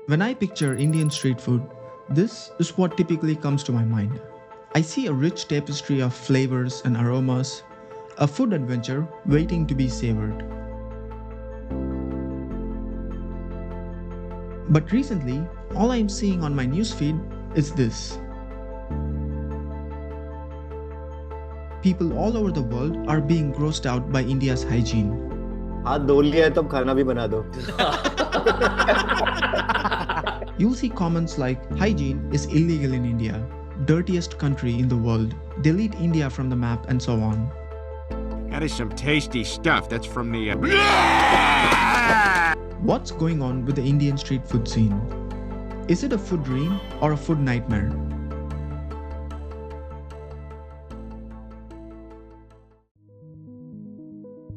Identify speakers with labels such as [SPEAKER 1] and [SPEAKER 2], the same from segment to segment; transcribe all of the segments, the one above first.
[SPEAKER 1] When I picture Indian street food, this is what typically comes to my mind. I see a rich tapestry of flavors and aromas, a food adventure waiting to be savored. But recently, all I am seeing on my newsfeed is this. People all over the world are being grossed out by India's hygiene.
[SPEAKER 2] हाथ धो लिया है तो खाना भी बना दो.
[SPEAKER 1] You'll see comments like, hygiene is illegal in India, dirtiest country in the world, delete India from the map, and so on.
[SPEAKER 3] That is some tasty stuff. That's from the...
[SPEAKER 1] What's going on with the Indian street food scene? Is it a food dream or a food nightmare?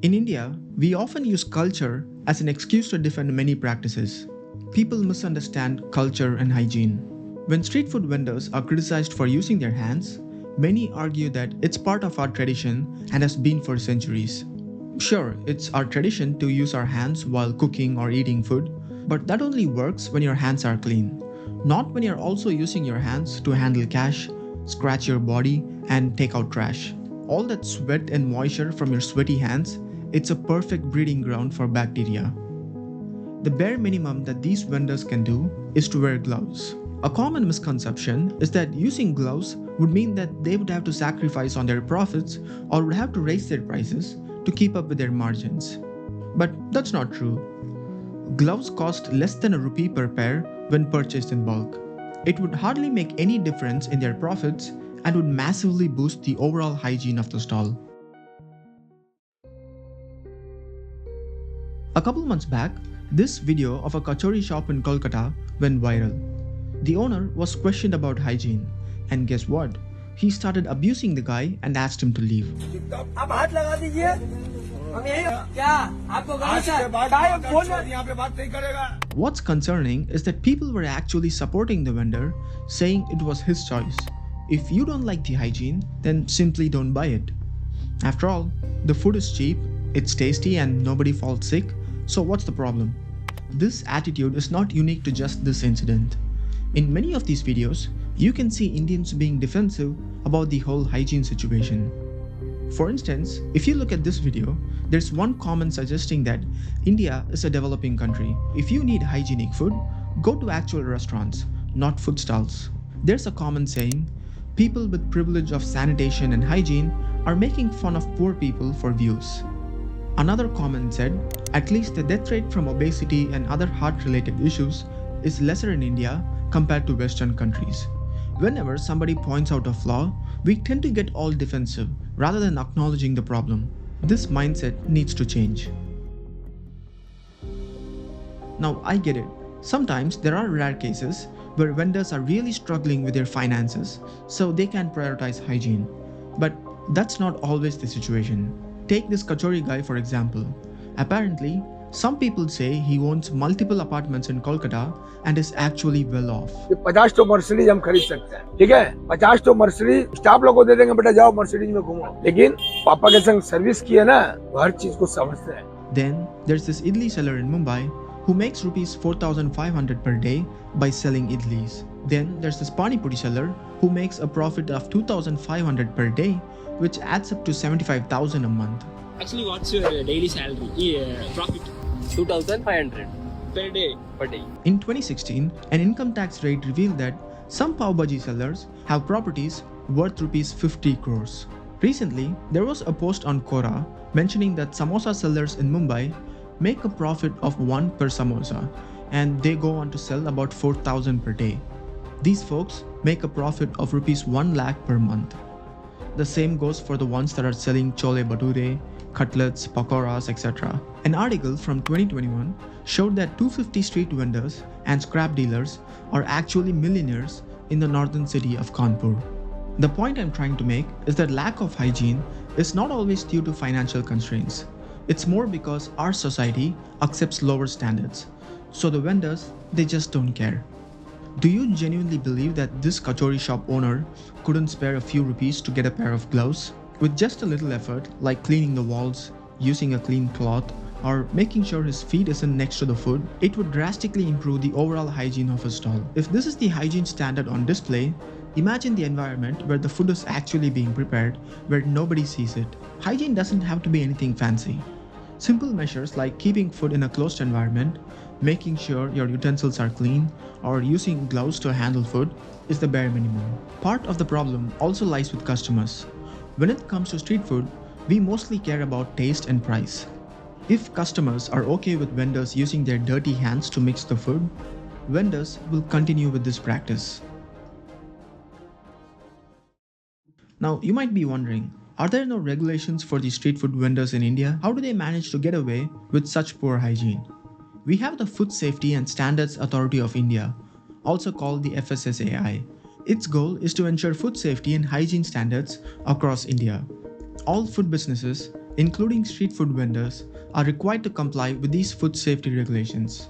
[SPEAKER 1] In India, we often use culture as an excuse to defend many practices. People misunderstand culture and hygiene. When street food vendors are criticized for using their hands, many argue that it's part of our tradition and has been for centuries. Sure, it's our tradition to use our hands while cooking or eating food, but that only works when your hands are clean, not when you're also using your hands to handle cash, scratch your body, and take out trash. All that sweat and moisture from your sweaty hands, it's a perfect breeding ground for bacteria. The bare minimum that these vendors can do is to wear gloves. A common misconception is that using gloves would mean that they would have to sacrifice on their profits or would have to raise their prices to keep up with their margins. But that's not true. Gloves cost less than ₹1 per pair when purchased in bulk. It would hardly make any difference in their profits and would massively boost the overall hygiene of the stall. A couple months back, this video of a kachori shop in Kolkata went viral. The owner was questioned about hygiene, and guess what? He started abusing the guy and asked him to leave. What's concerning is that people were actually supporting the vendor, saying it was his choice. If you don't like the hygiene, then simply don't buy it. After all, the food is cheap, it's tasty, and nobody falls sick, so what's the problem? This attitude is not unique to just this incident. In many of these videos, you can see Indians being defensive about the whole hygiene situation. For instance, if you look at this video, there's one comment suggesting that India is a developing country. If you need hygienic food, go to actual restaurants, not food stalls. There's a comment saying, people with privilege of sanitation and hygiene are making fun of poor people for views. Another comment said, at least the death rate from obesity and other heart-related issues is lesser in India compared to Western countries. Whenever somebody points out a flaw, we tend to get all defensive rather than acknowledging the problem. This mindset needs to change. Now, I get it. Sometimes there are rare cases where vendors are really struggling with their finances, so they can prioritize hygiene. But that's not always the situation. Take this kachori guy for example. Apparently, some people say he owns multiple apartments in Kolkata and is actually well off.
[SPEAKER 4] 50 तो Mercedes हम खरीद सकते हैं, ठीक है? 50 तो Mercedes staff लोगों को दे देंगे, बेटा जाओ मर्सिडीज में घूमो. लेकिन पापा के संग सर्विस की है ना, वो हर चीज को समझते हैं.
[SPEAKER 1] Then there's this idli seller in Mumbai who makes rupees 4,500 per day by selling idlis. Then there's this pani puri seller who makes a profit of 2,500 per day, which adds up to 75,000 a month.
[SPEAKER 5] Actually, what's your daily salary? Profit?
[SPEAKER 6] 2,500
[SPEAKER 5] Per day.
[SPEAKER 6] per day.
[SPEAKER 1] In 2016, an income tax raid revealed that some pav bhaji sellers have properties worth rupees 50 crores. Recently, there was a post on Quora mentioning that samosa sellers in Mumbai make a profit of 1 per samosa and they go on to sell about 4,000 per day. These folks make a profit of rupees 1 lakh per month. The same goes for the ones that are selling chole bhature, cutlets, pakoras, etc. An article from 2021 showed that 250 street vendors and scrap dealers are actually millionaires in the northern city of Kanpur. The point I'm trying to make is that lack of hygiene is not always due to financial constraints. It's more because our society accepts lower standards. So the vendors, they just don't care. Do you genuinely believe that this kachori shop owner couldn't spare a few rupees to get a pair of gloves? With just a little effort, like cleaning the walls, using a clean cloth, or making sure his feet isn't next to the food, it would drastically improve the overall hygiene of his stall. If this is the hygiene standard on display, imagine the environment where the food is actually being prepared, where nobody sees it. Hygiene doesn't have to be anything fancy. Simple measures like keeping food in a closed environment, making sure your utensils are clean, or using gloves to handle food is the bare minimum. Part of the problem also lies with customers. When it comes to street food, we mostly care about taste and price. If customers are okay with vendors using their dirty hands to mix the food, vendors will continue with this practice. Now, you might be wondering, are there no regulations for the street food vendors in India? How do they manage to get away with such poor hygiene? We have the Food Safety and Standards Authority of India, also called the FSSAI. Its goal is to ensure food safety and hygiene standards across India. All food businesses, including street food vendors, are required to comply with these food safety regulations.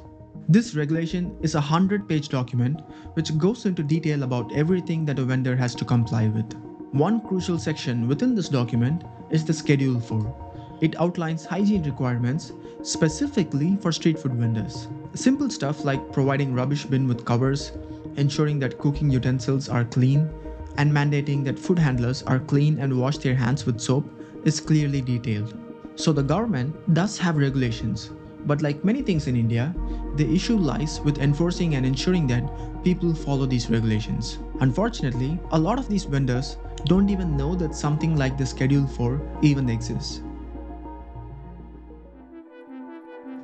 [SPEAKER 1] This regulation is a 100-page document which goes into detail about everything that a vendor has to comply with. One crucial section within this document is the Schedule 4. It outlines hygiene requirements specifically for street food vendors. Simple stuff like providing rubbish bin with covers, ensuring that cooking utensils are clean, and mandating that food handlers are clean and wash their hands with soap is clearly detailed. So the government does have regulations, but like many things in India, the issue lies with enforcing and ensuring that people follow these regulations. Unfortunately, a lot of these vendors don't even know that something like the Schedule 4 even exists.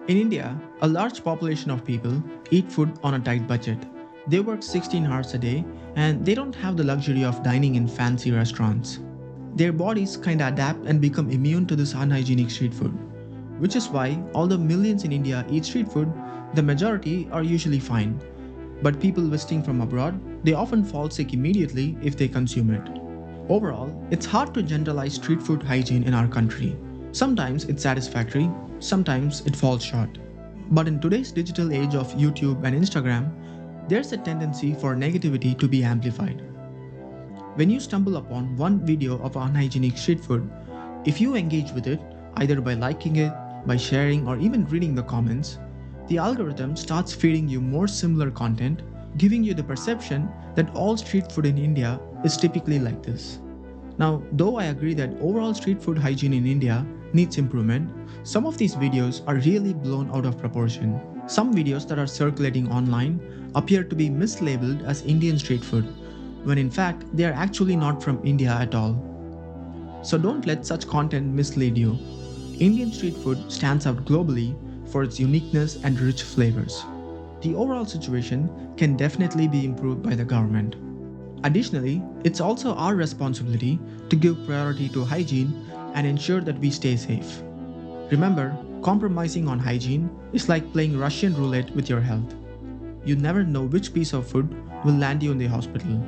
[SPEAKER 1] In India, a large population of people eat food on a tight budget. They work 16 hours a day and they don't have the luxury of dining in fancy restaurants. Their bodies kinda adapt and become immune to this unhygienic street food. Which is why, although millions in India eat street food, the majority are usually fine. But people visiting from abroad, they often fall sick immediately if they consume it. Overall, it's hard to generalize street food hygiene in our country. Sometimes it's satisfactory, sometimes it falls short. But in today's digital age of YouTube and Instagram, there's a tendency for negativity to be amplified. When you stumble upon one video of unhygienic street food, if you engage with it, either by liking it, by sharing, or even reading the comments, the algorithm starts feeding you more similar content, giving you the perception that all street food in India is typically like this. Now, though I agree that overall street food hygiene in India needs improvement, some of these videos are really blown out of proportion. Some videos that are circulating online appear to be mislabeled as Indian street food, when in fact they are actually not from India at all. So don't let such content mislead you. Indian street food stands out globally for its uniqueness and rich flavors. The overall situation can definitely be improved by the government. Additionally, it's also our responsibility to give priority to hygiene and ensure that we stay safe. Remember, compromising on hygiene is like playing Russian roulette with your health. You never know which piece of food will land you in the hospital.